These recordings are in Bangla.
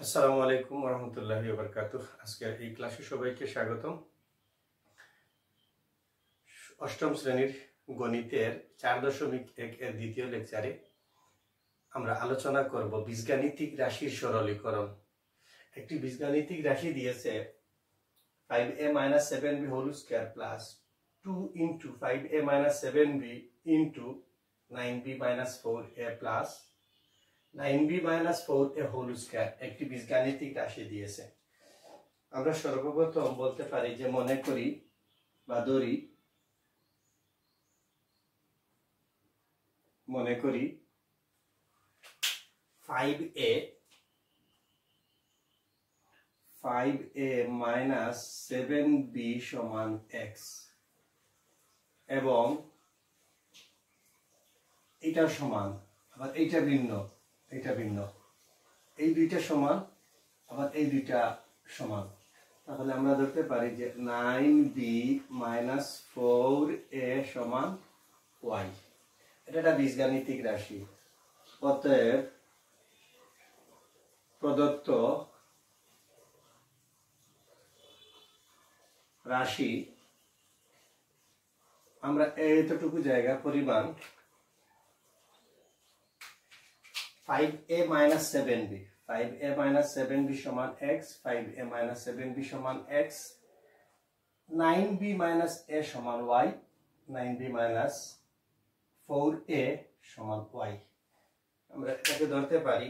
আসসালামু আলাইকুম ওয়া রাহমাতুল্লাহি ওয়া বারাকাতুহু। আজকের এই ক্লাসে সবাইকে স্বাগতম। অষ্টম শ্রেণীর গণিতের 4.1 এর দ্বিতীয় লেকচারে আমরা আলোচনা করব বীজগাণিতিক রাশির সরলীকরণ। একটি বীজগাণিতিক রাশি দিয়েছে 5a-7b whole square plus 2 into 5a-7b into 9b-4a plus 9b-4a whole square একটি বীজগাণিতিক রাশি দিয়েছে। আমরা সর্বপ্রথম বলতে পারি যে মনে করি বা ধরি 5a-7b সমান x এবং এটা সমান, আবার এইটা ভিন্ন, এই দুইটা সমান, আবার এই দুইটা সমান। তাহলে আমরা ধরতে পারি যে 9b-4a সমান y। এটা একটা বীজগাণিতিক রাশি। অতএব প্রদত্ত রাশি আমরা এতটুকু জায়গা পরিমাণ 5a-7b 5a-7b সমান x, 5a-7b সমান x, 9b-a সমান y, 9b-4a সমান y। আমরা এটাকে ধরতে পারি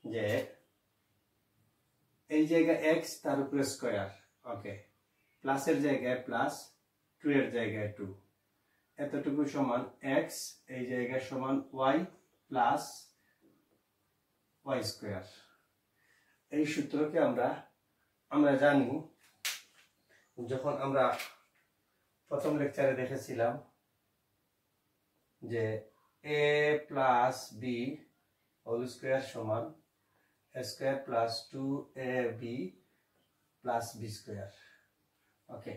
যে এই জায়গায় x তার উপরে স্কয়ার, ওকে, প্লাসের জায়গায় প্লাস, 2 এর জায়গায় 2, এতটুকু সমান x, এই জায়গায় সমান y প্লাস y স্কয়ার। এই সূত্রকে আমরা জানি, যখন আমরা প্রথম লেকচারে দেখেছিলাম যে a plus b whole square সমান a square plus 2ab plus b square. Okay,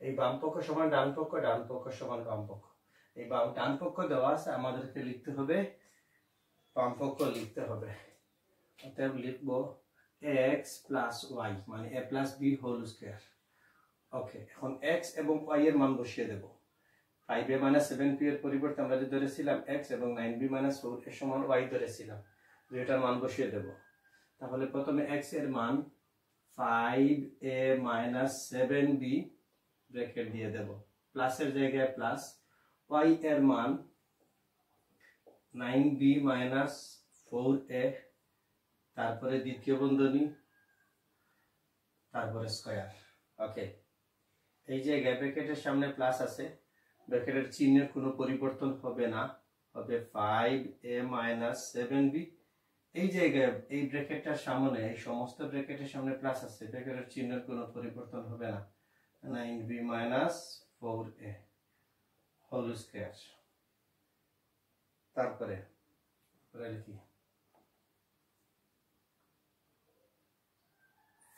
এই বাম পক্ষ সমান ডান পক্ষ, ডান পক্ষ সমান বাম পক্ষ। এই ডান পক্ষ দেওয়া আছে, আমাদেরকে লিখতে হবে বাম পক্ষ লিখতে হবে। অতএব লিখব x প্লাস y মানে a plus b whole square. Okay, এখন x এবং y এর মান বসিয়ে দেব। 5a-7b এর পরিবর্তে আমরা যে ধরেছিলাম x এবং 9b-4a সমান y ধরেছিলাম, দুইটার মান বসিয়ে দেব। তাহলে প্রথমে x এর মান 5a-7b ব্র্যাকেট দিয়ে দেব, প্লাসের জায়গায় প্লাস, y এর মান 9b-4a, তারপরে দ্বিতীয় বন্ধনী, তারপরে স্কয়ার। ওকে, এই জায়গায় ব্র্যাকেটের সামনে প্লাস আছে, ব্র্যাকেটের চিহ্নের কোনো পরিবর্তন হবে না, হবে 5a-7b। এই জায়গায় এই ব্র্যাকেটটার সামনে, এই সমস্ত ব্র্যাকেটের সামনে প্লাস আছে, ব্র্যাকেটের চিহ্নের কোনো পরিবর্তন হবে না, 9b-4a হোল স্কয়ার। তারপরে লিখি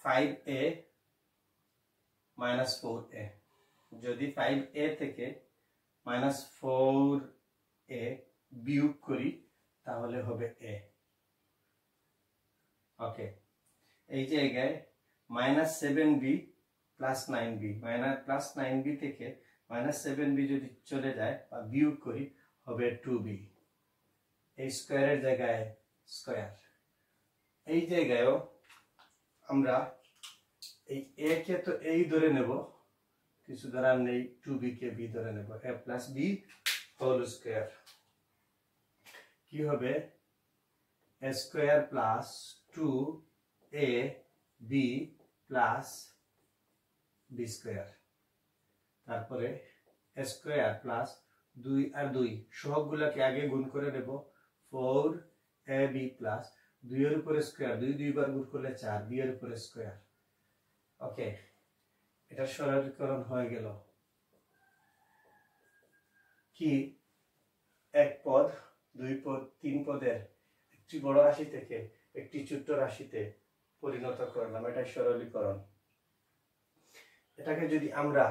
5a-4a। যদি 5a থেকে -4a বিয়োগ করি তাহলে হবে a। ওকে, এই জায়গায় -7b plus 9b, plus 9b থেকে -7b যদি চলে যায় বা বিয়োগ করি হবে 2b। এই স্কয়ারের জায়গায় স্কয়ার। এই জায়গায়ও আমরা এই a কে তো এই ধরে নেব, কিছু ধরার নেই, 2b কে b ধরে নেব, a plus b whole square. কি হবে? a square plus 2ab plus b square. তারপরে a স্কয়ার প্লাস 2 আর 2 সহগগুলোকে আগে গুণ করে নেব, 4ab প্লাস 2 এর উপরে স্কয়ার, 2 দুইবার গুণ করলে 4, b এর উপরে স্কয়ার। ওকে, এটা সরলীকরণ হয়ে গেল। কি এক পদ, দুই পদ, তিন পদের একটি বড় রাশি থেকে একটি ছোট্ট রাশিতে পরিণত করলাম, এটা সরলীকরণ। এটাকে যদি আমরা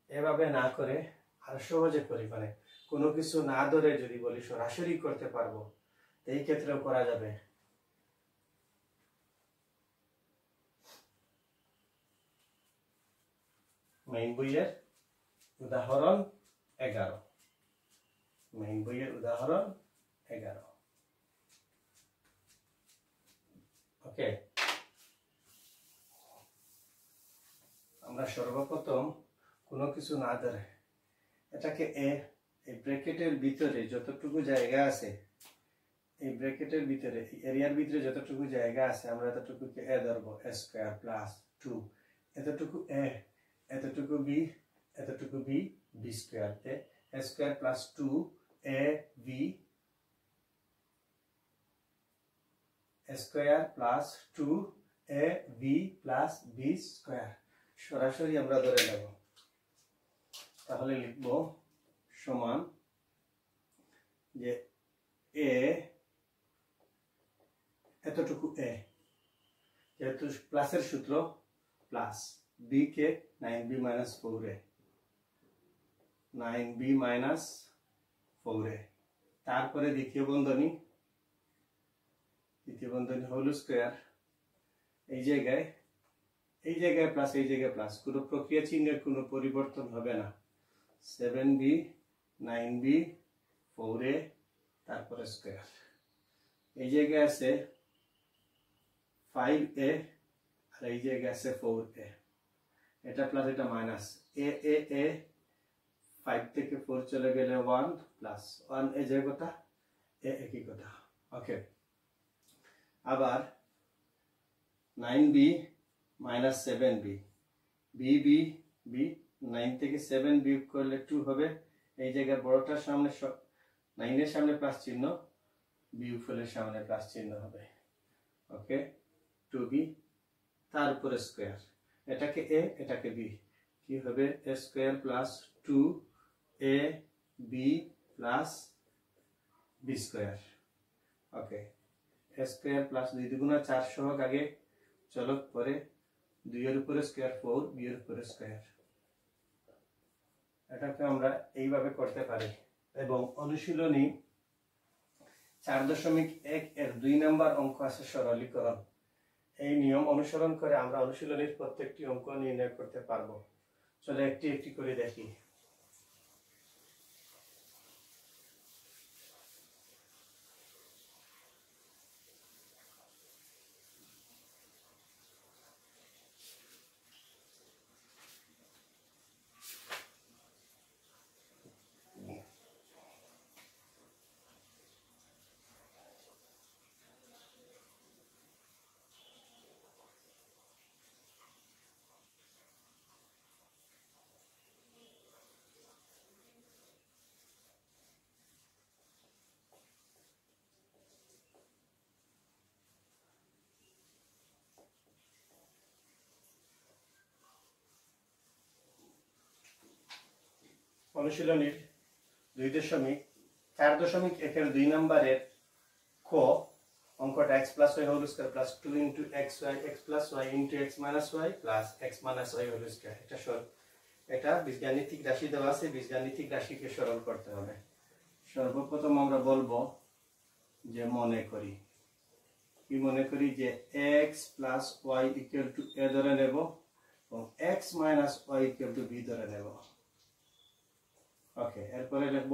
এভাবে না করে আর সহজে করি, মানে কোনো কিছু না ধরে যদি বলি সরাসরি করতে পারবো, এই ক্ষেত্রেও করা যাবে। মেইন বইয়ের উদাহরণ 11 মেইন বইয়ের উদাহরণ 11 ওকে আমরা সর্বপ্রথম কোনো কিছু না ধরে এটাকে এই ব্র্যাকেটের ভিতরে যতটুকু জায়গা আছে এই ব্র্যাকেটের ভিতরে এরিয়ার ভিতরে যতটুকু জায়গা আছে আমরা এতটুকুকে a ধরব a স্কয়ার প্লাস 2 এতটুকু a এতটুকু b এতটুকু b b স্কয়ার তে a square plus 2 a b a square plus 2 a b plus b square সরাসরি আমরা ধরে নেব তাহলে লিখব সমান যে a এতটুকু a যেহেতু প্লাসের সূত্র প্লাস b কে 9b 4a 9b 4a তারপরে দ্বিতীয় বন্ধনী হোল স্কয়ার এই জায়গায় প্লাস এই জায়গায় প্লাস কোনো প্রক্রিয়া চিহ্নের কোনো পরিবর্তন হবে না 7b 9b 4a তারপরে স্কয়ার এই জায়গায় আছে 5a আর এই জায়গায় আছে 4a এটা প্লাস এটা মাইনাস a 5 থেকে 4 চলে গেলে 1 প্লাস 1 এই যে কথা a একই কথা ওকে আবার 9b 7b b 9 থেকে 7 বিয়োগ করলে 2 হবে এই জায়গায় বড়টার সামনে 9 এর সামনে প্লাস চিহ্ন বিয়োগফলের সামনে প্লাস চিহ্ন হবে ওকে 2b তারপরে স্কয়ার এটাকে a এটাকে b কি হবে a square plus 2a b plus b square okay a square plus 2 দুগুণা 4 সহগ আগে চলক পরে 2 এর উপরে স্কয়ার 4 b এর উপরে স্কয়ার এটাকে আমরা এইভাবে করতে পারি এবং অনুশীলনী 4.1 এর 2 নাম্বার অঙ্ক আছে সরলীকরণ এই নিয়ম অনুসরণ করে আমরা অনুশীলনীর প্রত্যেকটি অঙ্ক নির্ণয় করতে পারবো চলো একটি একটি করে দেখি অনুশীলনীর 4.1 এর 2 নম্বরের ক অঙ্কটা x + y whole square plus 2 * xy x + y * x - y plus x - y whole square এটা বীজগাণিতিক রাশি দেওয়া আছে বীজগাণিতিক রাশিকে সরল করতে হবে সর্বপ্রথম আমরা বলবো যে মনে করি যে x + y = a ধরে নেব এবং x - y = b ধরে নেব ওকে এরপরে লিখব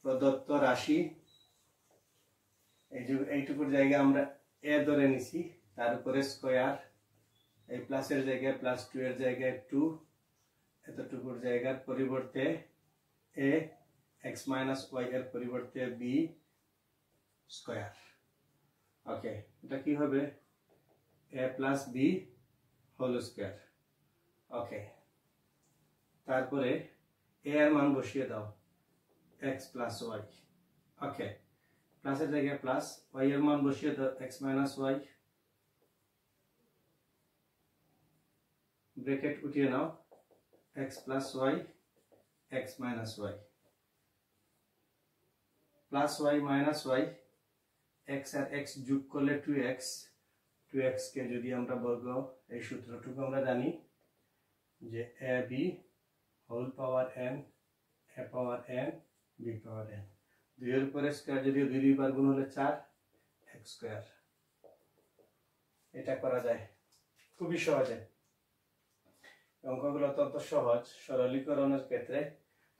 প্রদত্ত রাশি এইটুকুর জায়গায় আমরা a ধরে নিছি তার উপরে স্কয়ার এই প্লাসের জায়গায় +2 এর জায়গায় 2 এতটুকুর জায়গার পরিবর্তে a x - y এর পরিবর্তে b স্কয়ার ওকে এটা কি হবে a + b whole square okay তারপরে a এর মান বসিয়ে দাও x + y ওকে প্লাসের জায়গায় প্লাস y এর মান বসিয়ে দাও x - y ব্র্যাকেট উঠিয়ে নাও x + y x - y plus y minus y x আর x যোগ করলে 2x কে যদি আমরা বর্গ এই সূত্রটুকু আমরা জানি যে ab whole power n a power n b power n 2 এর উপরে স্কয়ার যদি 2 বার গুণ হলে 4 x স্কয়ার এটা করা যায় খুবই সহজে অঙ্কগুলো অত্যন্ত সহজ। সরলীকরণের ক্ষেত্রে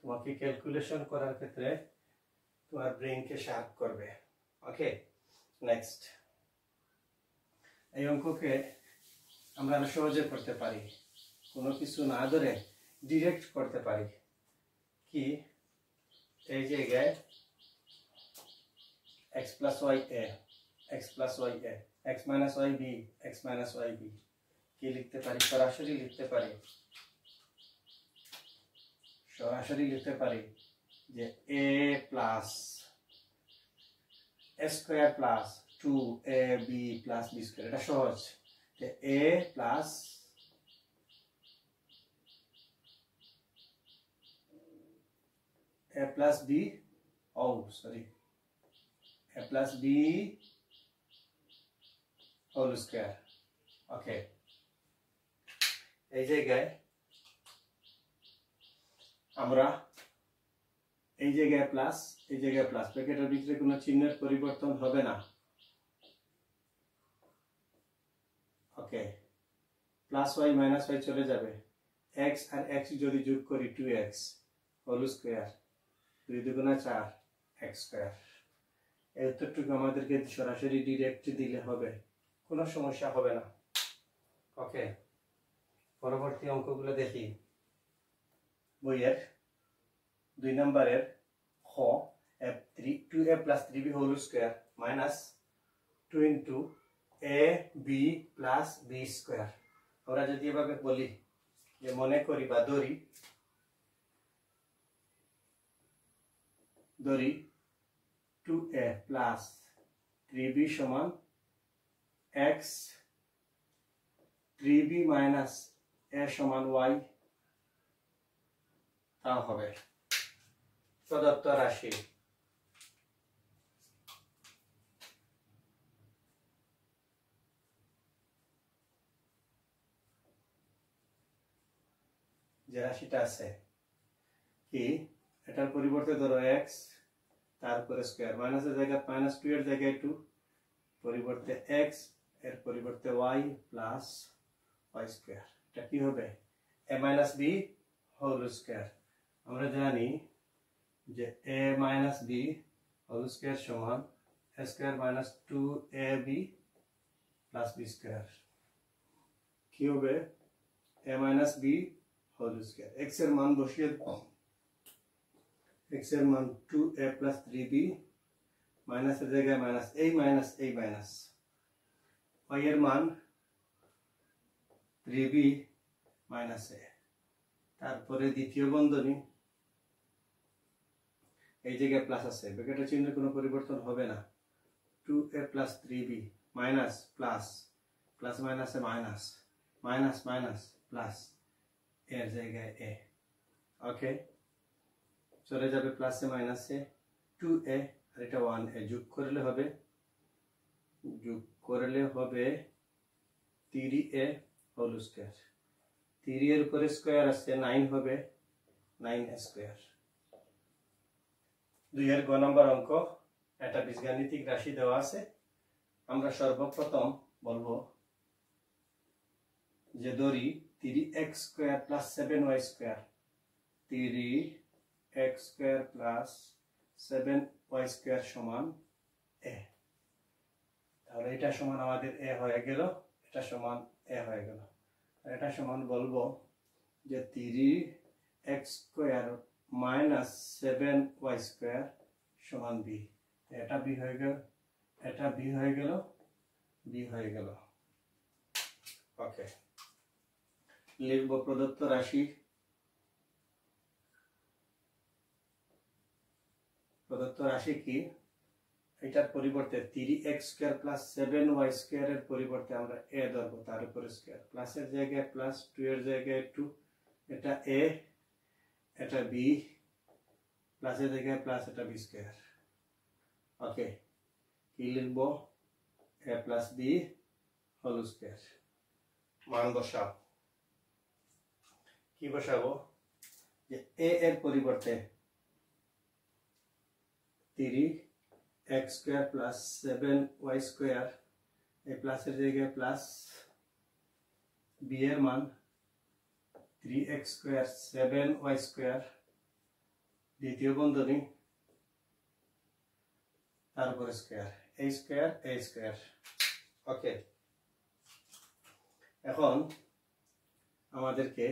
তোমাকে ক্যালকুলেশন করার ক্ষেত্রে তোমার ব্রেইনকে শার্প করবে। ওকে, নেক্সট। এই অঙ্ককে আমরা আরো সহজে করতে পারি, কোনো কিছু না ধরে ডিরেক্ট করতে পারি। কি, এই জায়গায় x plus y a, x plus y a, x minus y b, x minus y b কি লিখতে পারি? সরাসরি লিখতে পারি, সরাসরি লিখতে পারি যে a plus a square plus 2ab plus b square। এটা সহজ, যে a plus a plus b, oh sorry, a plus b whole square। ওকে, এই জায়গায় আমরা এই জায়গায় প্লাস, এই জায়গায় প্লাস, ব্র্যাকেটের ভিতরে কোনো চিহ্নের পরিবর্তন হবে না। ওকে, প্লাস ওয়াই মাইনাস ওয়াই চলে যাবে, এক্স আর এক্স যদি যোগ করি 2x হোল স্কয়ার, 2 দুগুণা 4 x স্কয়ার। এই উত্তরটুকু আমাদেরকে সরাসরি ডিরেক্ট দিলে হবে, কোনো সমস্যা হবে না। ওকে, পরবর্তী অঙ্কগুলো দেখি। বইয়ের 2 নম্বরের খ, 2a plus 3b whole square minus 2 into ab plus b square। আমরা যদি এভাবে বলি, যে মনে করি বা ধরি 2a plus 3b সমান x, 3b minus a সমান y, তা হবে প্রদত্ত রাশি। যে রাশিটা আছে কি, এটার পরিবর্তে ধরো x, তারপরে স্কয়ার, মাইনাসের জায়গায় মাইনাস 2 এর জায়গায় 2, পরিবর্তে x, এর পরিবর্তে y প্লাস y স্কয়ার। এটা কি হবে? a minus b whole square. আমরা জানি যে a minus b whole square সমান a square minus 2ab plus b square. কি হবে? a minus b whole square. x এর মান বসিয়ে দাও, x এর মান 2a plus 3b, মাইনাসের জায়গায় মাইনাস, এই মাইনাস এই মাইনাস, y এর মান 3b মাইনাস a, তারপরে দ্বিতীয় বন্ধনী, এই জায়গায় প্লাস আছে, ব্র্যাকেটের চিহ্নের কোনো পরিবর্তন হবে না, 2a plus 3b minus plus, plus মাইনাসে মাইনাস, মাইনাস মাইনাস প্লাস, এর জায়গায় a। ওকে, চলে যাবে প্লাসে মাইনাসে 2a, আর এটা 1a, যোগ করলে হবে 3a হোল স্কয়ার। 3 এর উপরে স্কয়ার আছে 9 হবে 9a স্কয়ার। 2 এর গ নম্বর অঙ্ক, এটা বীজগাণিতিক রাশি দেওয়া আছে। আমরা সর্বপ্রথম বলবো যে ধরি 3x square plus 7y square, 3x square plus 7y square সমান a। তাহলে এটা সমান আমাদের a হয়ে গেল, এটা সমান a হয়ে গেল। আর এটা সমান বলবো যে 3x square minus 7y square সমান b। এটা b হয়ে গেল, এটা b হয়ে গেল, b হয়ে গেল। ওকে, লিখব প্রদত্ত রাশি, প্রদত্ত রাশি কি, এটার পরিবর্তে 3x square plus 7y square এর পরিবর্তে আমরা a ধরবো, তার উপরে স্কয়ার, প্লাসের জায়গায় প্লাস, 2 এর জায়গায় 2, এটা a, এটা b, প্লাসের জায়গায় প্লাস, এটা b স্কয়ার। ওকে, কি লিখবো? a plus b whole square. মান বসাও, কি বসাবো? যে a এর পরিবর্তে 3x square plus 7y square, এই প্লাসের জায়গায় প্লাস, b এর মান 3x স্কয়ার 7y স্কয়ার দ্বিতীয় বন্ধনী তারপর স্কয়ার a স্কয়ার ওকে এখন আমাদেরকে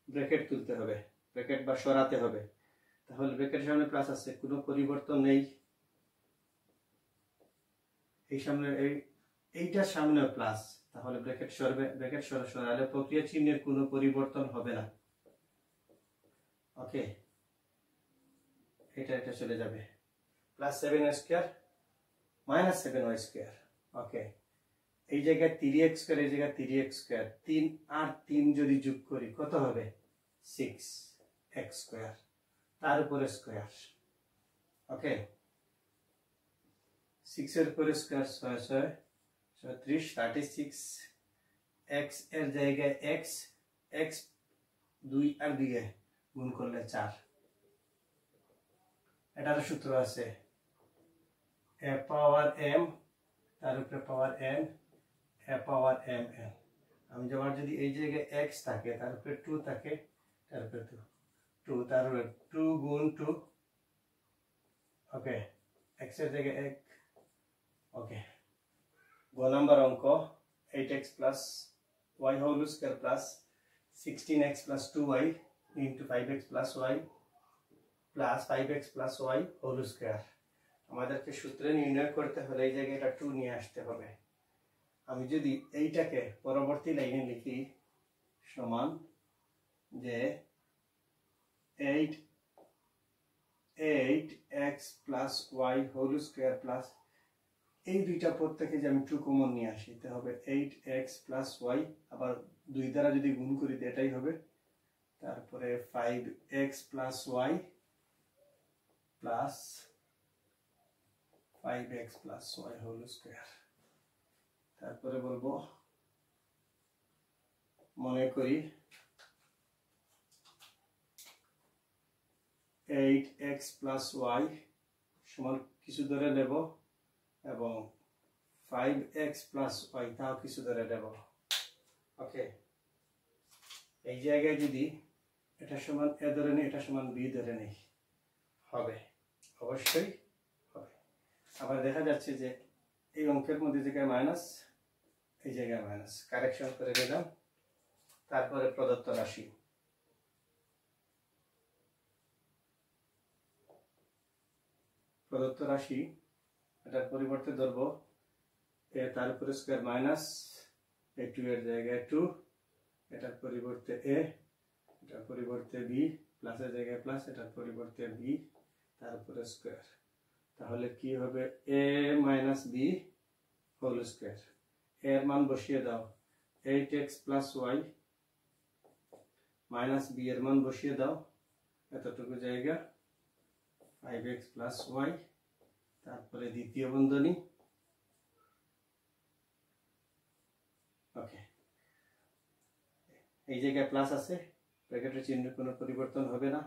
ব্র্যাকেট তুলতে হবে ব্র্যাকেট বা সরাতে হবে তাহলে ব্র্যাকেটের সামনে প্লাস আছে কোনো পরিবর্তন নেই এই সামনে এইটার সামনে প্লাস তাহলে ব্র্যাকেট সরবে ব্র্যাকেট সরালে প্রক্রিয়া চিহ্নের কোনো পরিবর্তন হবে না ওকে এটা চলে যাবে plus 7y square minus 7y square okay এই জায়গায় 3x স্কয়ার এই জায়গায় 3x স্কয়ার 3 আর 3 যদি যোগ করি কত হবে 6x স্কয়ার তার উপরে স্কয়ার ওকে 6 এর উপরে স্কয়ার 36 x এর জায়গায় x 2 আর 2 গুণ করলে 4 এটার সূত্র আছে a পাওয়ার m তার উপরে পাওয়ার n a power m n আমি যদি এই জায়গায় x থাকে তার উপরে 2 থাকে তার উপরে 2 তার উপরে 2 গুণ 2 ওকে x এর জায়গায় 1 ওকে গ নাম্বার অঙ্ক 8x plus y whole square plus 16x plus 2y into 5x plus y plus 5x plus y whole square আমাদেরকে সূত্রে নির্ণয় করতে হলে এই জায়গায় এটা 2 নিয়ে আসতে হবে আমি যদি এইটাকে পরবর্তী লাইনে লিখি সমান যে 8x plus y whole square plus এই দুইটা পদ থেকে যে আমি 2 কমন নিয়ে আসি তে হবে 8x plus y আবার 2 দ্বারা যদি গুণ করি এটাই হবে তারপরে 5x plus y plus 5x plus y whole square তারপরে বলবো মনে করি 8x plus y সমান কিছু ধরে নেব এবং 5x plus y তাও কিছু ধরে নেব ওকে এই জায়গায় যদি এটা সমান a ধরে নেই এটা সমান b ধরে নেই হবে অবশ্যই হবে আবার দেখা যাচ্ছে যে এই অঙ্কের মধ্যে জায়গায় মাইনাস এই জায়গায় মাইনাস কারেকশন করে দিলাম তারপরে প্রদত্ত রাশি এটার পরিবর্তে ধরব a তার উপরে স্কয়ার মাইনাস a 2 এর জায়গায় 2 এটার পরিবর্তে a এটার পরিবর্তে b প্লাসের জায়গায় প্লাস এটার পরিবর্তে b তার উপরে স্কয়ার তাহলে কি হবে a minus b whole square এর মান বসিয়ে দাও 8x plus y minus b এর মান বসিয়ে দাও এতটুকু জায়গা 5x plus y তারপরে দ্বিতীয় বন্ধনী ওকে এই জায়গায় প্লাস আছে ব্র্যাকেটের চিহ্নের কোনো পরিবর্তন হবে না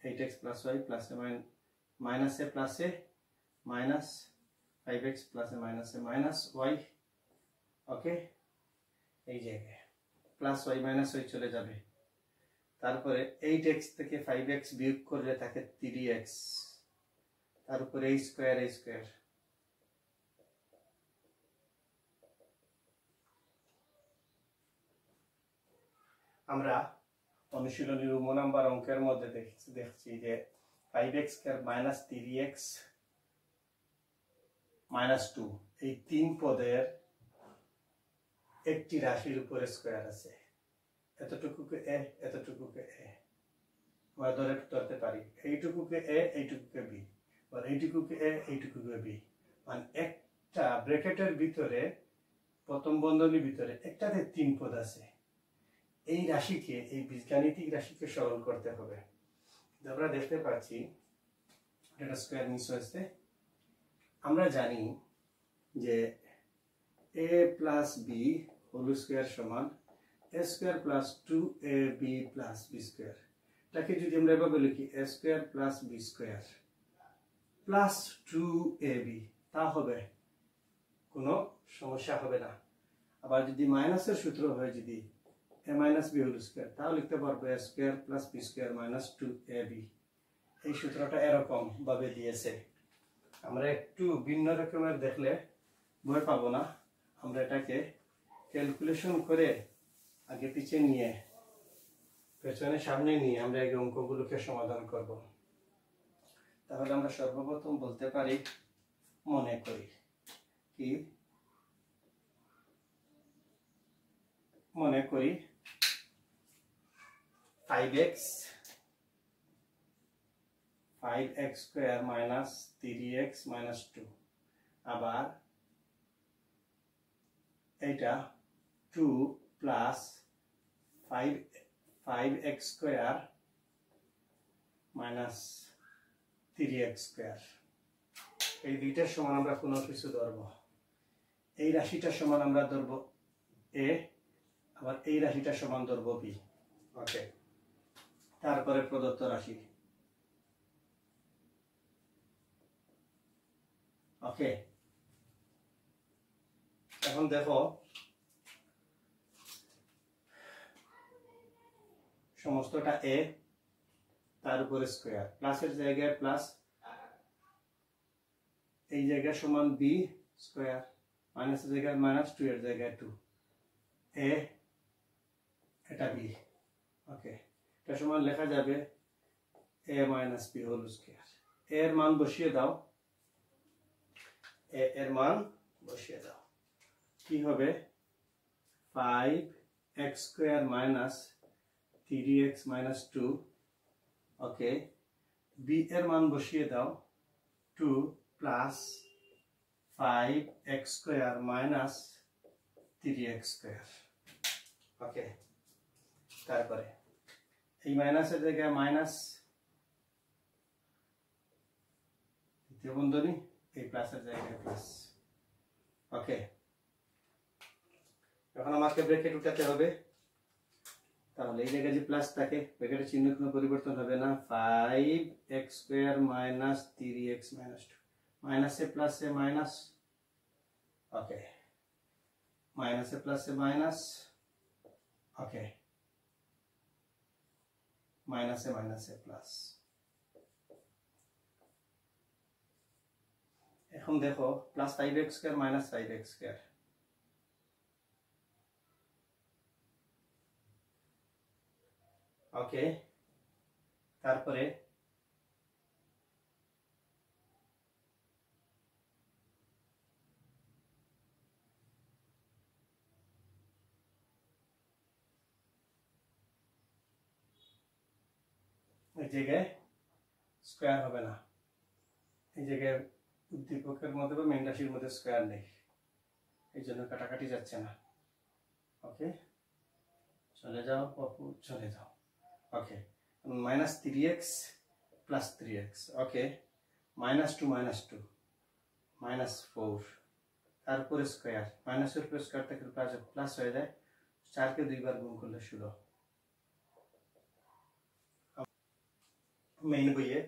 8x plus y plus minus a plus a minus 5x plus a minus y ওকে এই জায়গায় প্লাস y মাইনাস y চলে যাবে তারপরে 8x থেকে 5x বিয়োগ করলে থাকে 3x তার উপরে a স্কয়ার আমরা অনুশীলনী রুম নাম্বার অঙ্কের মধ্যে দেখছি যে 5x square minus 3x minus 2 এই তিন পদের একটি রাশির উপরে স্কয়ার আছে এতটুকুকে a এতটুকুকে a আমরা ধরতে পারি এইটুকুকে a এইটুকুকে b R এইটুকুকে a এইটুকুকে b মানে একটা ব্র্যাকেটের ভিতরে প্রথম বন্ধনীর ভিতরে একটাতে তিন পদ আছে এই রাশিকে এই বীজগাণিতিক রাশিকে সরল করতে হবে আমরা দেখতে পাচ্ছি এটা স্কয়ার মিস হয়েছে আমরা জানি যে a plus b whole square সমান a square plus 2ab plus b square তাকে যদি আমরা এভাবে লিখি a square plus b square plus 2ab তা হবে কোনো সমস্যা হবে না আবার যদি মাইনাসের সূত্র হয় যদি a minus b whole square, তাও লিখতে পারবো a square plus b square minus 2ab। এই সূত্রটা এরকম ভাবে দিয়েছে। আমরা একটু ভিন্ন রকমের দেখলে ভয় পাবো না, আমরা এটাকে ক্যালকুলেশন করে আগে পিছে নিয়ে পেছনে সামনে নিয়ে আমরা এই অঙ্কগুলোকে সমাধান করব। তাহলে আমরা সর্বপ্রথম বলতে পারি, মনে করি কি, মনে করি 5x square minus 3x minus 2, আবার এটা 2 plus 5x square minus 3x square. এই দুইটার সমান আমরা কোনো কিছু ধরব। এই রাশিটার সমান আমরা ধরব a, আবার এই রাশিটার সমান ধরব b। ওকে, তারপরে প্রদত্ত রাশি। ওকে, এখন দেখো সমস্তটা a, তার উপরে স্কয়ার, প্লাসের জায়গায় প্লাস, এই জায়গায় সমান b স্কয়ার, মাইনাসের জায়গায় মাইনাস, 2 এর জায়গায় 2, a এটা b। ওকে, এটা সমান লেখা যাবে a minus b whole square. a এর মান বসিয়ে দাও, a এর মান বসিয়ে দাও, কি হবে 5x square minus 3x minus 2। Okay, b এর মান বসিয়ে দাও 2 plus 5x square minus 3x square. Okay, তারপরে এই মাইনাসের জায়গায় মাইনাস, দ্বিতীয় বন্ধনী, এই প্লাসের জায়গায় প্লাস। ওকে, এখন আমাকে ব্র্যাকেট উঠাতে হবে, তাহলে এই জায়গায় যে প্লাস থাকে ব্র্যাকেটের চিহ্ন কোনো পরিবর্তন হবে না। 5x square minus 3x minus 2, মাইনাসে প্লাসে মাইনাস। ওকে, মাইনাসে প্লাসে মাইনাস। ওকে, মাইনাসে মাইনাসে প্লাস। এখন দেখো plus 5x square minus 5x square. Okay, তারপরে এই জায়গায় স্কয়ার হবে না, এই জায়গায় উদ্দীপকের মধ্যে বা মেন রাশির মধ্যে স্কয়ার নেই, এই জন্য কাটাকাটি যাচ্ছে না। ওকে, চলে যাও পপু, চলে যাও। ওকে, মাইনাস 3x প্লাস 3x। ওকে, মাইনাস 2 মাইনাস 4, তারপরে স্কয়ার, মাইনাসের উপর স্কয়ার থেকে প্লাস হয়ে যায়, 4 কে 2 বার গুণ করলে 16। মেইন বইয়ে,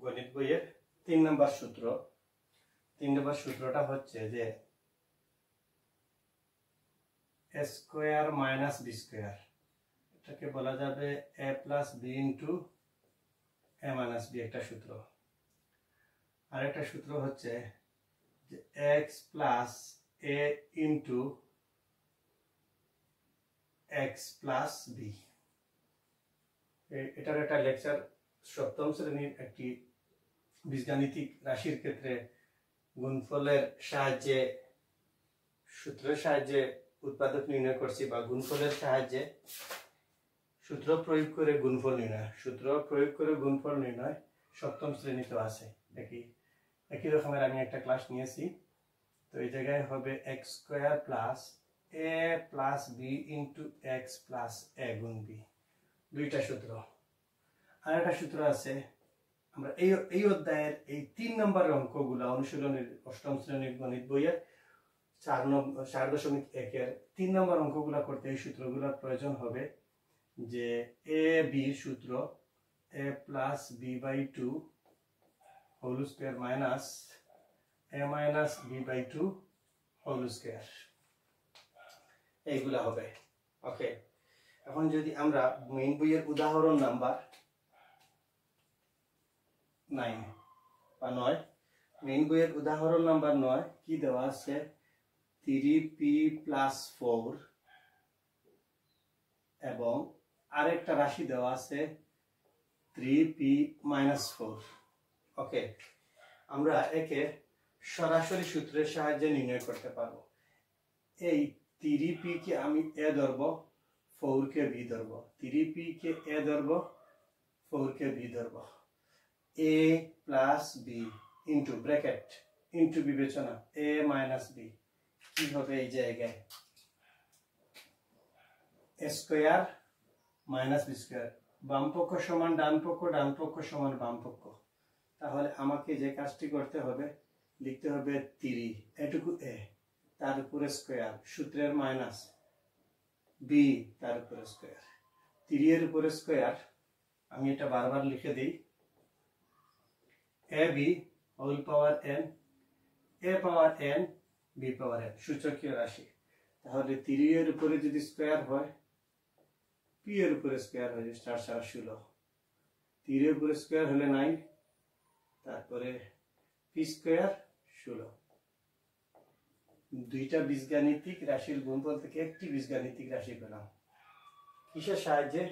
গণিত বইয়ের 3 নম্বর সূত্র, 3 নম্বর সূত্রটা হচ্ছে যে a square minus b square, এটাকে বলা যাবে a plus b into a minus b, একটা সূত্র। আর একটা সূত্র হচ্ছে যে x plus a into x plus b। এটার একটা লেকচার সপ্তম শ্রেণীর একটি বীজগাণিতিক রাশির ক্ষেত্রে গুণফলের সাহায্যে, সূত্রের সাহায্যে উৎপাদক নির্ণয় করছি, বা গুণফলের সাহায্যে সূত্র প্রয়োগ করে গুণফল নির্ণয়, সূত্র প্রয়োগ করে গুণফল নির্ণয় সপ্তম শ্রেণীতে আছে। একই রকমের আমি একটা ক্লাস নিয়েছি। তো এই জায়গায় হবে x square plus a plus b into x plus a গুণ b, দুইটা সূত্র। আর একটা সূত্র আছে, আমরা এই অধ্যায়ের এই 3 নম্বরের অঙ্কগুলা অনুশীলনের অষ্টম শ্রেণীর গণিত বইয়ের 4.1 এর 3 নম্বর অঙ্কগুলা করতে এই সূত্রগুলোর প্রয়োজন হবে। যে a b সূত্র, a plus b by 2 whole square minus a minus b by 2 whole square. এইগুলা হবে। ওকে, এখন যদি আমরা মেইন বইয়ের উদাহরণ নাম্বার 9 বা 9, মেইন বইয়ের উদাহরণ নাম্বার 9 কি দেওয়া আছে, 3p + 4 এবং আরেকটা রাশি দেওয়া আছে 3p - 4। ওকে, আমরা একে সরাসরি সূত্রের সাহায্যে নির্ণয় করতে পারবো। এই 3p কে আমি a ধরব, 4 কে b ধরব, 3p কে a ধরব, 4 কে b ধরব। a + b into bracket into বিবেচনা a - b কি হবে এই জায়গায়, a স্কয়ার - b স্কয়ার, বাম পক্ষ সমান ডান পক্ষ, ডান পক্ষ সমান বাম পক্ষ। তাহলে আমাকে যে কাজটি করতে হবে, লিখতে হবে 3 এটুকু a তার উপরে স্কয়ার, সূত্রের মাইনাস b তার উপরে স্কয়ার, 3 এর উপরে স্কয়ার। আমি এটা বারবার লিখে দিই, ab whole power n, a power n, b power n সূচকীয় রাশি। তাহলে 3 এর উপরে যদি স্কয়ার হয়, p এর উপরে স্কয়ার হয় 4 × 16, 3 এর উপরে স্কয়ার হলে 9, তারপরে p স্কয়ার 16। দুইটা বীজগাণিতিক রাশির গুণফল থেকে একটি বীজগাণিতিক রাশি পেলাম। কিসের সাহায্যে?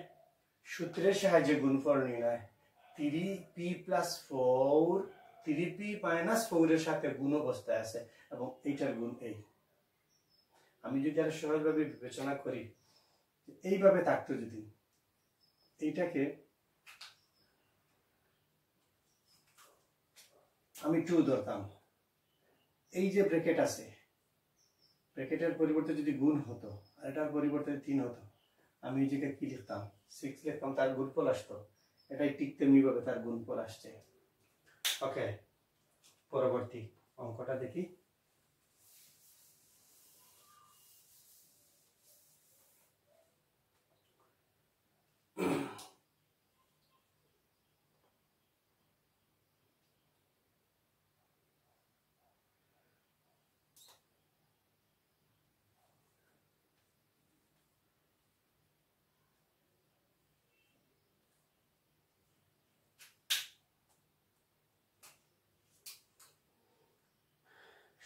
সূত্রের সাহায্যে গুণফল নির্ণয়। 3p + 4, 3p - 4 এর সাথে গুণ অবস্থায় আছে এবং এইটার গুণ এই। আমি যদি আরো সহজভাবে বিবেচনা করি, এইভাবে থাকতো, যদি এইটাকে আমি 2 ধরতাম, এই যে ব্র্যাকেট আছে, ব্র্যাকেটের পরিবর্তে যদি গুণ হতো আর এটার পরিবর্তে 3 হতো, আমি এই জায়গায় কি লিখতাম, 6 লিখতাম, তার গুণফল আসতো। এটাই ঠিক তেমনি ভাবে তার গুণফল আসছে। ওকে, পরবর্তী অঙ্কটা দেখি।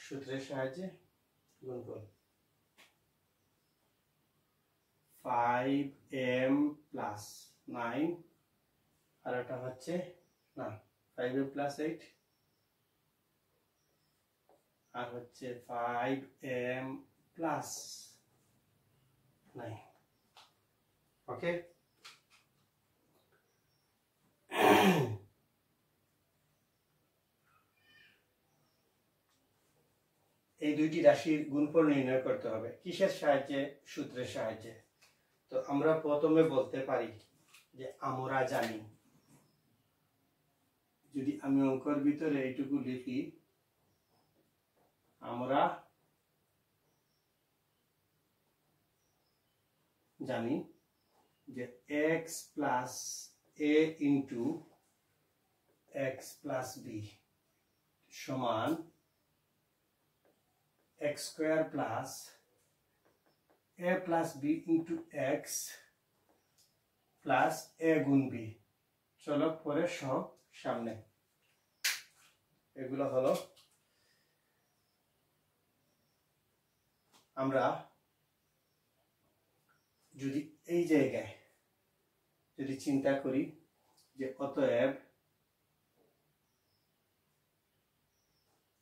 সূত্রের সাহায্যে গুণফল 5m + 9, আর এটা হচ্ছে না 5m + 8, আর হচ্ছে 5m + 9। ওকে, এই দুইটি রাশির গুণফল নির্ণয় করতে হবে। কিসের সাহায্যে? সূত্রের সাহায্যে। তো আমরা প্রথমে বলতে পারি যে আমরা জানি, যদি আমি অঙ্কের ভিতরে এইটুকু লিখি, আমরা জানি যে x + a * x + b সমান x² + a + b * x + a গুণ b। চলো পরে সব সামনে, এগুলো হলো আমরা যদি এই জায়গায় যদি চিন্তা করি যে অতএব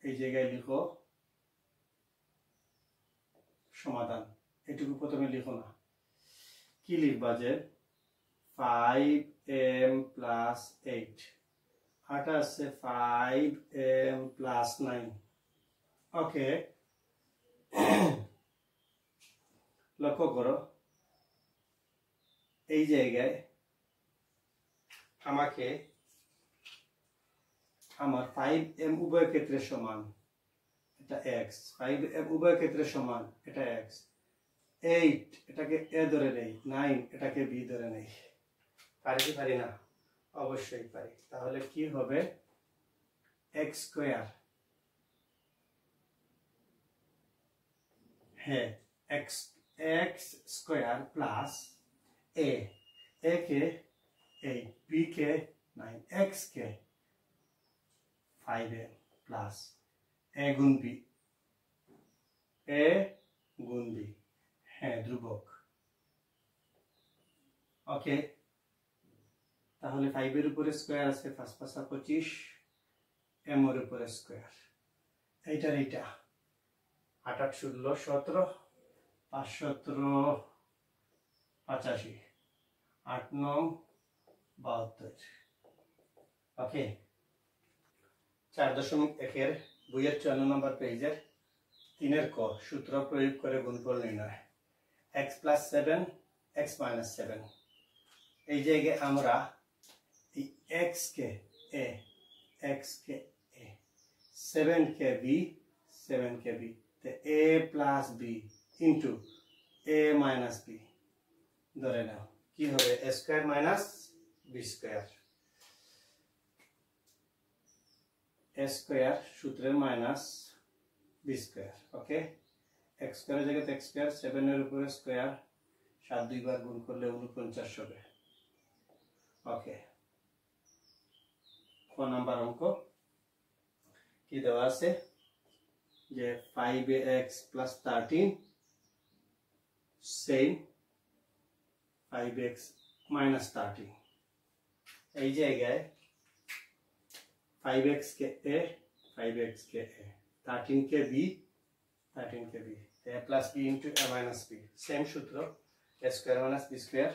এই জায়গায় লিখো সমাধান, এটুকু প্রথমে লিখো না, কি লিখবা যে 5m + 8, আটা আছে 5m + 9। ওকে, লক্ষ্য করো এই জায়গায় আমাকে আমার 5m উভয় ক্ষেত্রে সমান, এটা x, 5m উভয় ক্ষেত্রে সমান, এটা x, 8 এটাকে a ধরে নেই, 9 এটাকে b ধরে নেই। পারি কি পারি না? অবশ্যই পারি। তাহলে কি হবে, x², হ্যাঁ x एक्स स्क्वायर प्लस ए के 8 बी के 9 एक्स के 5a प्लस ए गुण बी হ্যাঁ ধ্রুবক ওকে তাহলে 5 এর উপরে স্কয়ার আছে 5 5 25 m এর উপরে স্কয়ার এইটা 8 8 16 17 5 17 85 8 9 72 ওকে 4.1 এর বইয়ের 54 নম্বর পেজের 3 এর ক সূত্র প্রয়োগ করে গুণফল নির্ণয় x + 7 x - 7 এই জায়গায় আমরা এই x K a 7 K b তে a + b * a - b ধরে নাও কি হবে a square - b square a square সূত্রের minus b square okay x স্কয়ারের জায়গাতে x স্কয়ার 7 এর উপরে স্কয়ার 7 দুইবার গুণ করলে 49 হবে ওকে ক নাম্বার অঙ্ক কি দেওয়া আছে যে 5x + 13 সেম 5x - 13 এই জায়গায় 5x के a 5x के a 13 के b a plus b into a minus b same सूत्र a square minus b square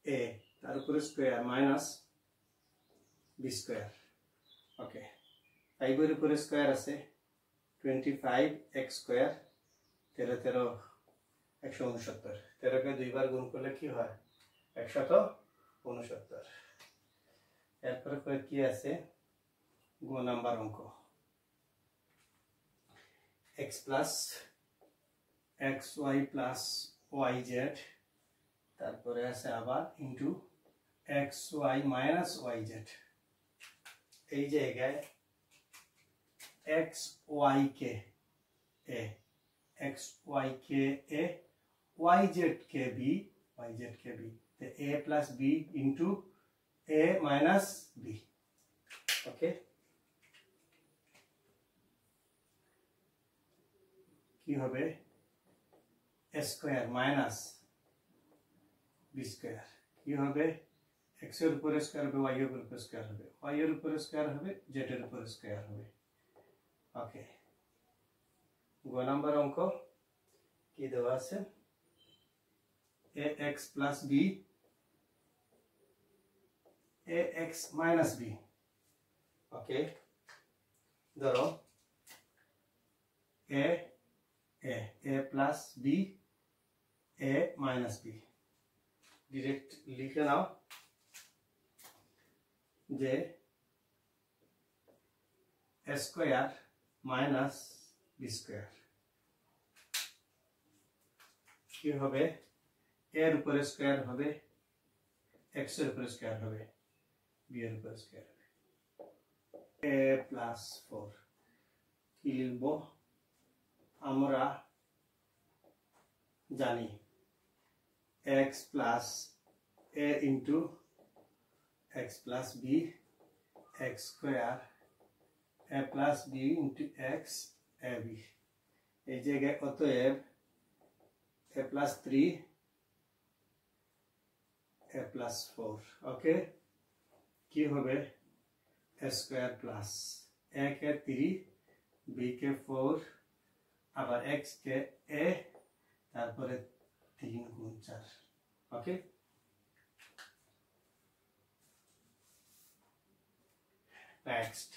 a তার উপরে স্কয়ার minus b square ওকে 5 এর উপরে স্কয়ার আছে 25x square 13 13 169 13 কে দুইবার গুণ করলে কি হয় 169 এরপরে কি আছে গ নাম্বার অঙ্ক x plus xy plus yz তারপরে আছে আবার ইনটু xy minus yz এই জায়গায় xy K a xy K a yz K b তে a plus b into a minus b okay কি হবে a square minus b square কি হবে x এর উপরে স্কয়ার হবে y এর উপরে স্কয়ার হবে y এর উপরে স্কয়ার হবে z এর উপরে স্কয়ার হবে ওকে গ নাম্বার অঙ্ক কি দেওয়া আছে ax plus b ax minus b okay ধরো a plus b a minus b direct लिखे नाओ जे a square minus b square কি হবে a এর উপরে স্কয়ার হবে x এর উপরে স্কয়ার হবে b এর উপরে স্কয়ার হবে a plus 4 কি লিখবো আমরা জানি x plus a into x plus b x square a plus b into x ab এই জায়গায় অতএব a plus 3 a plus 4 ওকে কি হবে a square plus a K 3 b কে 4 আবার x কে a তারপরে 3 গুণ 4 ওকে নেক্সট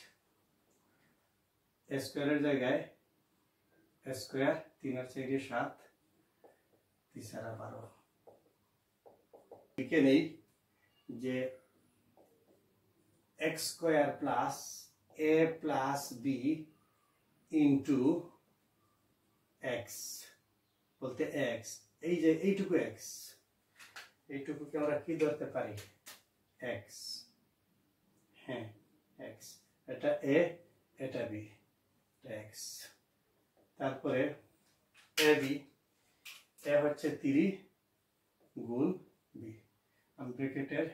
a স্কয়ারের জায়গায় a স্কয়ার 3 এর থেকে 7 3 আর 12 লিখে নেই যে x square plus a plus b into x বলতে x এই যে এইটুকু x এইটুকুকে আমরা কি ধরতে পারি x হ্যাঁ x এটা a এটা b এটা x তারপরে এ বি, এ হচ্ছে 3 গুণ বি। আমি ব্র্যাকেটের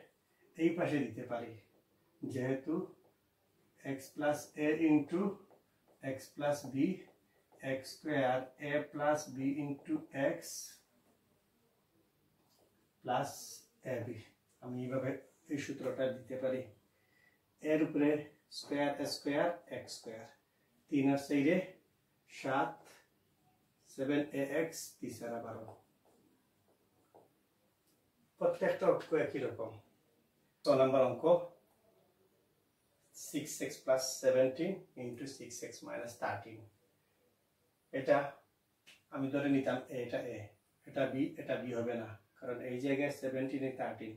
এই পাশে দিতে পারি, যেহেতু x plus A into x plus B X square A plus B into X plus A B. আমি এইভাবে এই সূত্রটা দিতে পারি। এর উপরে স্কোয়ার স্কোয়ার এক্স স্কোয়ার, 3 আর 4 7, 7 ax 3 আর 12। প্রত্যেকটা অঙ্ক একই রকম। 6 নম্বর অঙ্ক 6x plus 17 into 6x minus 13। এটা আমি ধরে নিতাম এটা a, এটা b, এটা b হবে না, কারণ এই জায়গায় 17 এ 13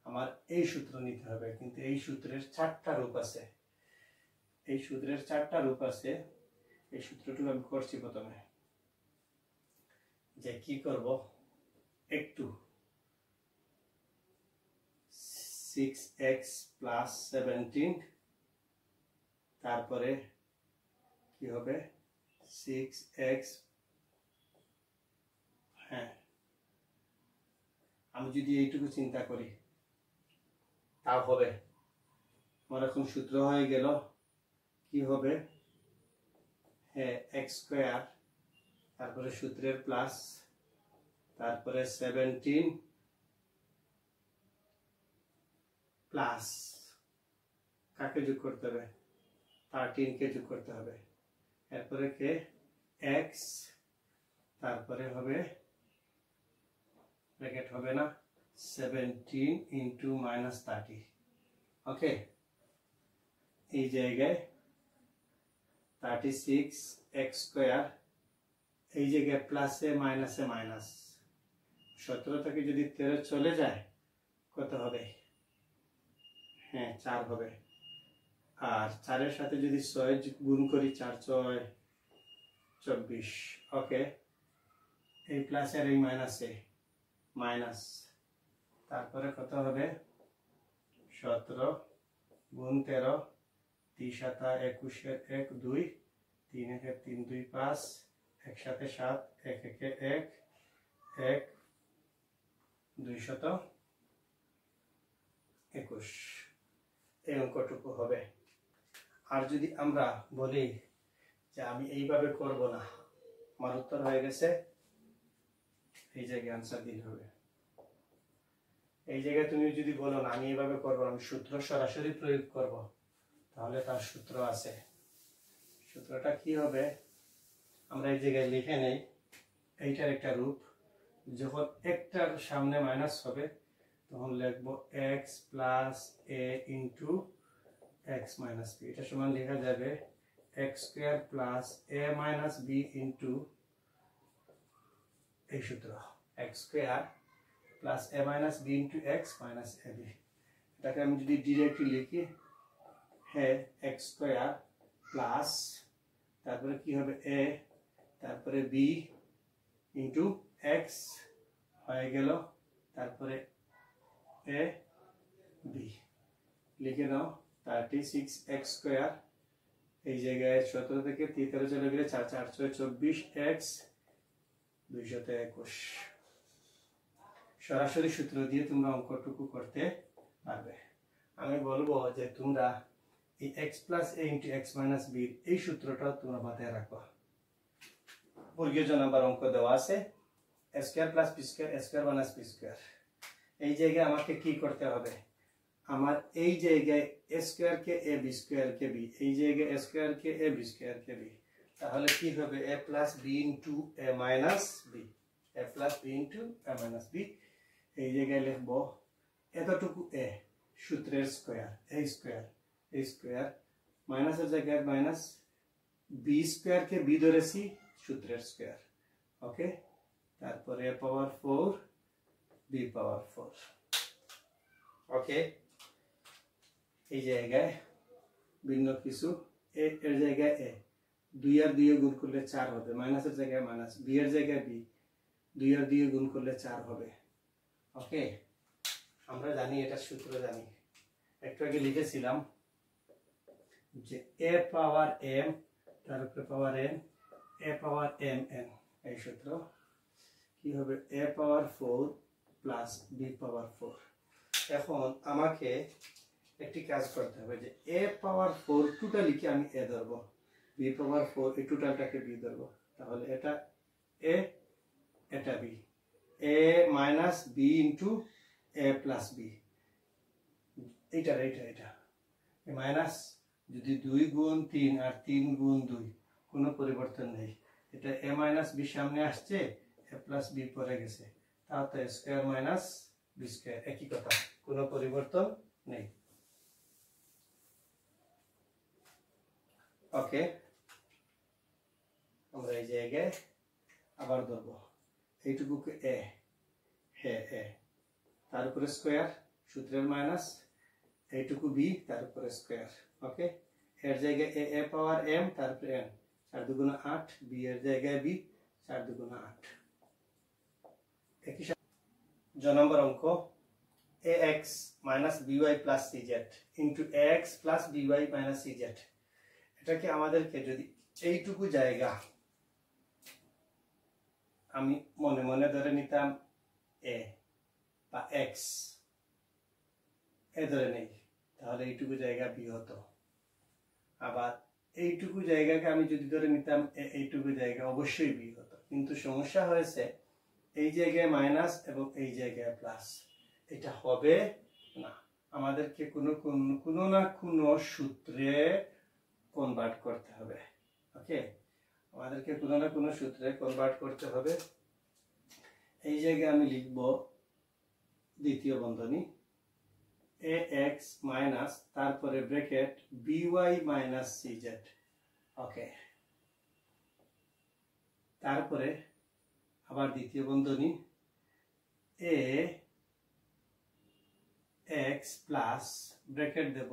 আমার এই সূত্র নিতে হবে। কিন্তু এই সূত্রের 4টা রূপ আছে, এই সূত্রের 4টা রূপ আছে। এই সূত্রটুকু আমি করছি প্রথমে, যে কি করব, একটু 6x plus 17, তারপরে কি হবে 6x, হ্যাঁ আমি যদি এইটুকু চিন্তা করি তা হবে, আমার এখন সূত্র হয়ে গেল কি হবে, হ্যাঁ x স্কয়ার, তারপরে সূত্রের প্লাস, তারপরে 17 প্লাস কাকে যোগ করতে হবে, 13 কে যোগ করতে হবে, এরপরে কে x, তারপরে হবে ব্র্যাকেট হবে না 17 ইনটু -30। ওকে, এই জায়গায় 36x স্কয়ার, এই জায়গায় প্লাসে মাইনাসে মাইনাস, 17 থেকে যদি 13 চলে যায় কত হবে, হ্যাঁ 4 হবে। আর 4 এর সাথে যদি 6 গুণ করি, 4 6 24। ওকে, এই প্লাস আর এই মাইনাসে মাইনাস, তারপরে কত হবে 17 গুণ 13, 3 7 21 1 2, 3 1 3 2 5, 1 7 7, 1 1 1 1 221। এই অঙ্কটুকু হবে। আর যদি আমরা বলি যে আমি এইভাবে করব না, আমার উত্তর হয়ে গেছে, এই জায়গায় আনসার দিতে হবে। এই জায়গায় তুমি যদি বলো না আমি এইভাবে করব, আমি সূত্র সরাসরি প্রয়োগ করব, তাহলে তার সূত্র আছে। সূত্রটা কি হবে, আমরা এই জায়গায় লিখে নেই, এইটার একটা রূপ, যখন একটার সামনে মাইনাস হবে তখন লিখব x plus a into x minus b। এটা সমান লেখা যাবে x square plus a minus b into এই সূত্র x square plus a minus b into x minus ab। এটাকে আমি যদি ডিরেক্টলি লিখি, হ্যাঁ x স্কয়ার প্লাস, তারপরে কি হবে a, তারপরে b ইন্টু x হয়ে গেল, তারপরে a b লিখে নাও 36x স্কয়ার, এই জায়গায় 17 থেকে 13 চলে গেলে 4 4 6 24x 221। সরাসরি সূত্র দিয়ে তোমরা অঙ্কটুকু করতে পারবে। আমি বলবো যে তোমরা এই x plus a into x minus b এই সূত্রটাও তোমরা মাথায় রাখো। বর্গীয় নাম্বার অঙ্ক দেওয়া আছে, a square plus b square a square minus b square. এই জায়গায় আমাকে কি করতে হবে, আমার এই জায়গায় a square K a b square K b, এই জায়গায় a square K a b square K b, তাহলে কি হবে a plus b into a minus b, a plus b into a minus b। এই জায়গায় লিখব এতটুকু a সূত্রের square, a square a square, মাইনাসের জায়গায় মাইনাস, b স্কয়ার কে b ধরেছি সূত্রের স্কয়ার। ওকে, তারপরে a পাওয়ার 4 b পাওয়ার 4। ওকে, এই জায়গায় ভিন্ন কিছু, a এর জায়গায় a, 2 আর 2 গুণ করলে 4 হবে, মাইনাসের জায়গায় মাইনাস, b এর জায়গায় b, 2 আর 2 গুণ করলে 4 হবে। ওকে, আমরা জানি এটা সূত্র জানি, একটু আগে লিখেছিলাম যে a পাওয়ার m, তার উপরে পাওয়ার n, a power m n, এই সূত্র কি হবে a পাওয়ার 4 প্লাস b পাওয়ার 4। এখন আমাকে একটি কাজ করতে হবে যে a পাওয়ার 4 টোটালি কি আমি a ধরব, b পাওয়ার 4 এই টোটালটাকে b ধরব, তাহলে এটা a এটা b, a minus b into a plus b, এটা মাইনাস যদি 2 গুণ 3 আর 3 গুণ 2 কোনো পরিবর্তন নেই, এটা a মাইনাস b সামনে আসছে, a প্লাস b পরে গেছে, তাহলে a square minus b square একই কথা, কোনো পরিবর্তন নেই। ওকে, আমরা এই জায়গায় আবার ধরব এইটুকুকে a, হ্যাঁ a, তার উপরে স্কয়ার সূত্রের মাইনাস, এইটুকু b তার উপরে স্কয়ার। ওকে, এর জায়গায় a পাওয়ার m তারপরে n, 4 2 8, b এর জায়গায় b 4 2 8। একই সাথে জ নম্বর অঙ্ক ax minus by plus cz into ax plus by minus cz, এটাকে আমাদেরকে যদি এইটুকু জায়গা আমি মনে মনে ধরে নিতাম a বা x এ ধরে নেই, তাহলে এইটুকু জায়গা b হতো। আবার এইটুকু জায়গাকে আমি যদি ধরে নিতাম এইটুকু জায়গা অবশ্যই b হতো, কিন্তু সমস্যা হয়েছে এই জায়গায় মাইনাস এবং এই জায়গায় প্লাস, এটা হবে না, আমাদেরকে কোনো না কোনো সূত্রে কনভার্ট করতে হবে। ওকে, আমাদেরকে কোনো না কোনো সূত্রে কনভার্ট করতে হবে। এই জায়গায় আমি লিখব দ্বিতীয় বন্ধনী ax মাইনাস তারপরে bracket by minus cz। Okay, তারপরে আবার দ্বিতীয় বন্ধনী a x প্লাস ব্র্যাকেট দেব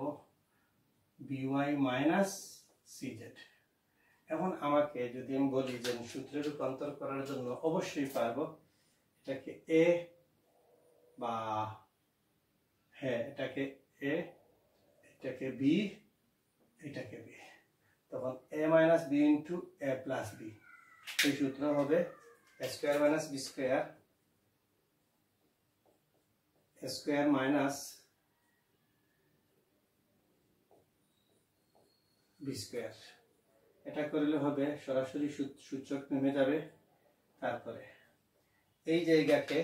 by মাইনাস cz। এখন আমাকে যদি আমি বলি যে সূত্রে রূপান্তর করার জন্য অবশ্যই পারবো, এটাকে a বা হ্যাঁ এটাকে a, এটাকে b, এটাকে b, তখন a minus b into a plus b, এই সূত্র হবে a square minus b square, a square minus b square. এটা করলে হবে সরাসরি সূচক নেমে যাবে, তারপরে এই জায়গাকে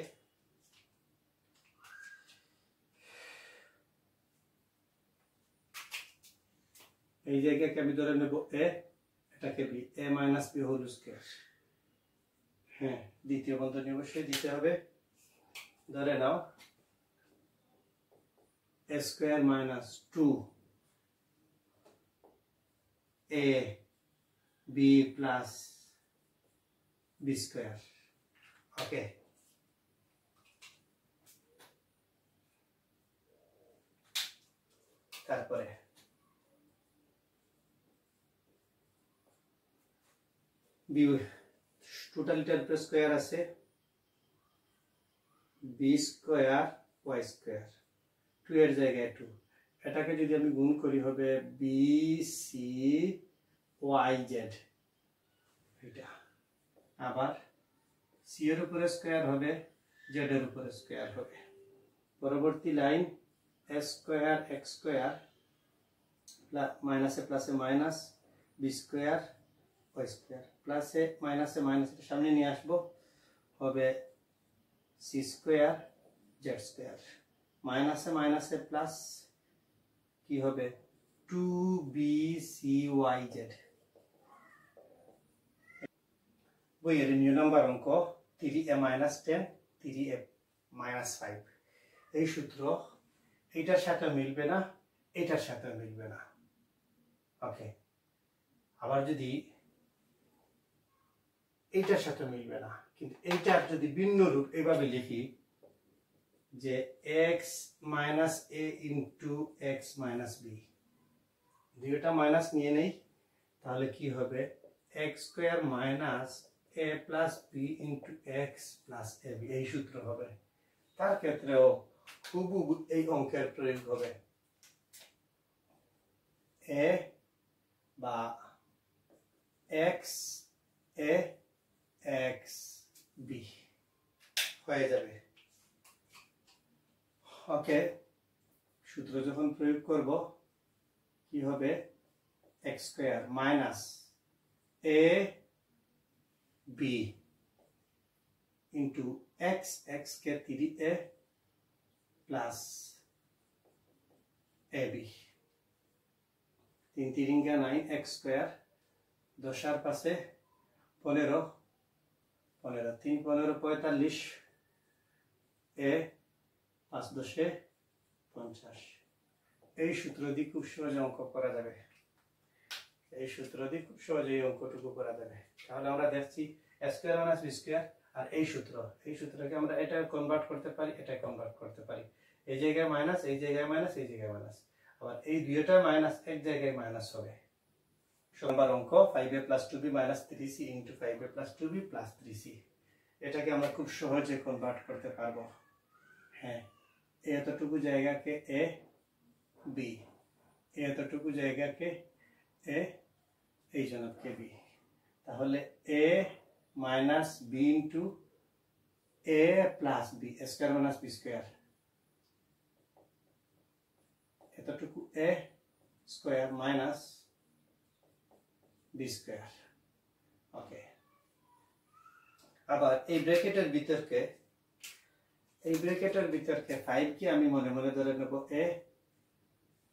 আমি ধরে নেব a, এটাকে b, a minus b whole square. হ্যাঁ, দ্বিতীয় বন্ধনী অবশ্যই দিতে হবে, ধরে নাও a square minus 2 a b plus b square. Okay, তারপরে b টোটালটার উপরে স্কয়ার আছে, b স্কয়ার y স্কয়ার, 2 এর জায়গায় 2, এটাকে যদি আমি গুণ করি হবে b c y z, এটা আবার c এর উপরে স্কয়ার হবে, z এর উপরে স্কয়ার হবে। পরবর্তী line a square x square মাইনাসে প্লাসে minus b square y square, প্লাসে মাইনাসে মাইনাস এটা সামনে নিয়ে আসবো, হবে c স্কয়ার z স্কয়ার, মাইনাসে মাইনাসে প্লাস কি হবে 2bcyz। বইয়ের নিউ নাম্বার অঙ্ক 3a মাইনাস 10 3a মাইনাস 5, এই সূত্র এটার সাথে মিলবে না, এটার সাথে মিলবে না। ওকে, আবার যদি এইটার সাথে মিলবে না, কিন্তু এইটার যদি ভিন্ন রূপ এভাবে লিখি যে x minus a into x minus b, দুইটা মাইনাস নিয়ে নেই, তাহলে কি হবে x square minus a plus b into x plus ab, এই সূত্র হবে। তার ক্ষেত্রেও হুবহু এই অঙ্কের প্রয়োগ হবে, a বা x a এক্স বি হয়ে যাবে। ওকে, সূত্র যখন প্রয়োগ করব কি হবে, x square minus A B into x, x K 3a plus A B, 3 3 9, x square 10 আর 5 15, 15 3 15 45, এ 5 10 50। এই সূত্র দিয়ে খুব সহজে অঙ্ক করা যাবে, এই সূত্র দিয়ে খুব সহজে এই অঙ্কটুকু করা যাবে। তাহলে আমরা দেখছি a square minus b square, আর এই সূত্রকে আমরা এটা কনভার্ট করতে পারি, এটা কনভার্ট করতে পারি। এই জায়গায় মাইনাস, এই জায়গায় মাইনাস, এই জায়গায় মাইনাস, আবার এই দুইটা মাইনাস এক জায়গায় মাইনাস হবে। নম্বর অঙ্ক 5a + 2b - 3c * 5a + 2b + 3c, এটাকে আমরা খুব সহজে কনভার্ট করতে পারবো। হ্যাঁ, এতটুকু জায়গাকে a b, এতটুকু জায়গাকে a, এই জনকে b, তাহলে a minus b into a plus b, a square minus b square, এতটুকু a square minus b square। ওকে, আবার এই ব্র্যাকেটের ভিতরকে 5 কে আমি মনে মনে ধরে নেব a,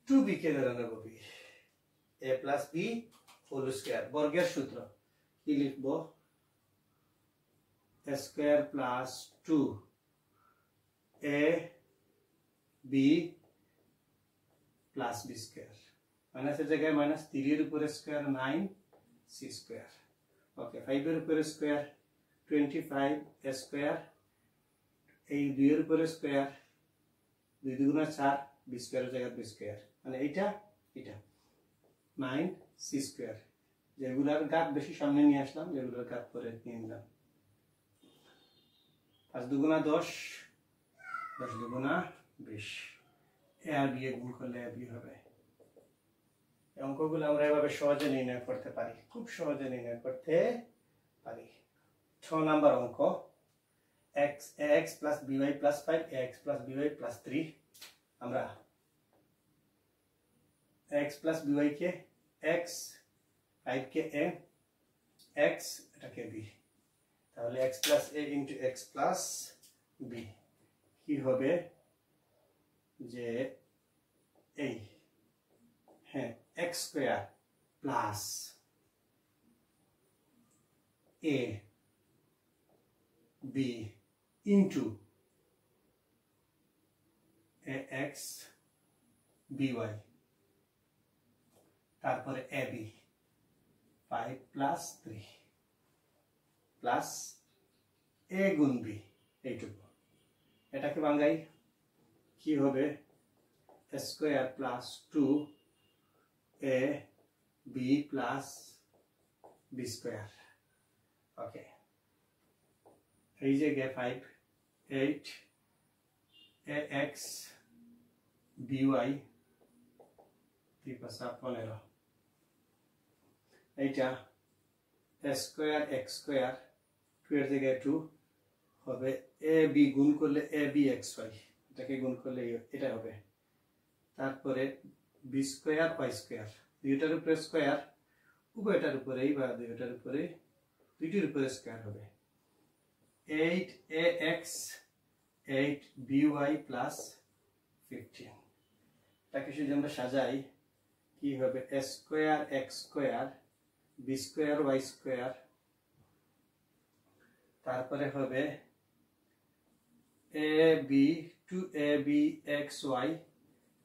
2b কে ধরে নেব b, a plus b whole square, বর্গের সূত্র কি লিখব, a square plus 2a b plus b square, মাইনাসের জায়গায় মাইনাস, 3 এর উপরে স্কয়ার 9 c স্কয়ার। ওকে, 5 এর উপরে স্কয়ার 25 a স্কয়ার, এই 2 এর উপরে স্কয়ার 2 দুগুণা 4, b স্কয়ারের জায়গায় b স্কয়ার, মানে এটা 9 c স্কয়ার। যেগুলার ঘাত বেশি সামনে নিয়ে আসলাম, যেগুলোর ঘাত পরে নিয়ে নিলাম। 5 দুগুণা 10, 10 দুগুণা 20, এ আর বি গুণ করলে এ বি হবে। এই অঙ্কগুলো আমরা এভাবে সহজে নির্ণয় করতে পারি, খুব সহজে নির্ণয় করতে পারি। 6 নাম্বার অঙ্ক, ax plus by plus 5, ax plus by plus 3, আমরা x plus by K x, 5 K a, x এটাকে b, তাহলে x plus a into x plus b কি হবে, যে এই, হ্যাঁ, x square plus a b into ax by, তারপরে ab 5 plus 3 plus a গুণ b, এইটুকু। এটাকে ভাঙাই কি হবে, a square plus 2a b plus b square। ওকে, এই জায়গায় 5 8 ax by 3 + 15, এইটা a square x square 2 এর জায়গায় 2 হবে, a b গুণ করলে a b x y, এটাকে গুণ করলে এটা হবে, তারপরে b স্কয়ার y স্কয়ার, দুইটার উপরে স্কয়ার, উভয়টার উপরেই বা দুইটার উপরে, দুইটির উপরে স্কয়ার হবে, 8ax 8by plus 15। এটাকে যদি আমরা সাজাই কি হবে, a square x square b square y square, তারপরে হবে ab 2ab xy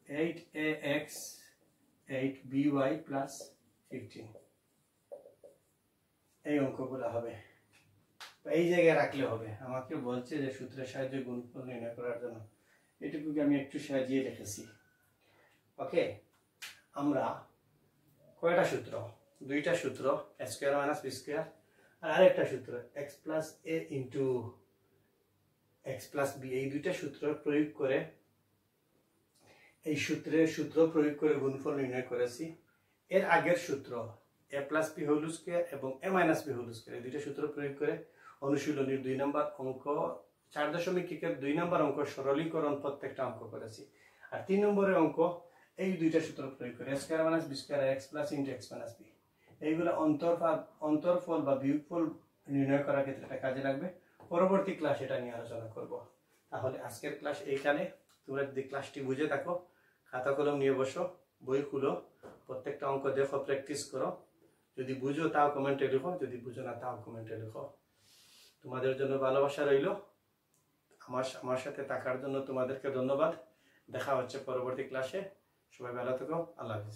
8ax 8by plus 15। এই অঙ্কগুলো হবে, এই জায়গায় রাখলে হবে। আমাকে বলছে যে সূত্রের সাহায্যে গুণফল নির্ণয় করার জন্য, এটুকুকে আমি একটু সাজিয়ে রেখেছি। ওকে, আমরা কয়টা সূত্র, দুইটা সূত্র, a square minus b square, আর আরেকটা সূত্র x plus a into x plus b, এই দুইটা সূত্র প্রয়োগ করে, এই সূত্র প্রয়োগ করে গুণফল নির্ণয় করেছি। এর আগের সূত্র a plus B whole square এবং a minus B whole square এই দুইটা সূত্র প্রয়োগ করে অনুশীলনীর 2 নম্বর অঙ্ক 4.1 2 নম্বর অঙ্ক সরলীকরণ প্রত্যেকটা অঙ্ক করেছি। আর 3 নম্বরের অঙ্ক এই দুইটা সূত্র প্রয়োগ করে a square minus b square x plus into x minus b। এইগুলো অন্তরফল বা বিয়োগফল নির্ণয় করার ক্ষেত্রে এটা কাজে লাগবে। পরবর্তী ক্লাস এটা নিয়ে আলোচনা করব। তাহলে আজকের ক্লাস এইখানে। তোমরা যদি ক্লাসটি বুঝে থাকো খাতা কলম নিয়ে বসো, বই খুলো, প্রত্যেকটা অঙ্ক দেখো, প্র্যাকটিস করো। যদি বুঝো তাও কমেন্টে লিখো, যদি বুঝো না তাও কমেন্টে লিখো। তোমাদের জন্য ভালোবাসা রইল। আমার সাথে থাকার জন্য তোমাদেরকে ধন্যবাদ। দেখা হচ্ছে পরবর্তী ক্লাসে। সবাই ভালো থেকো। আল্লাহ হাফেজ।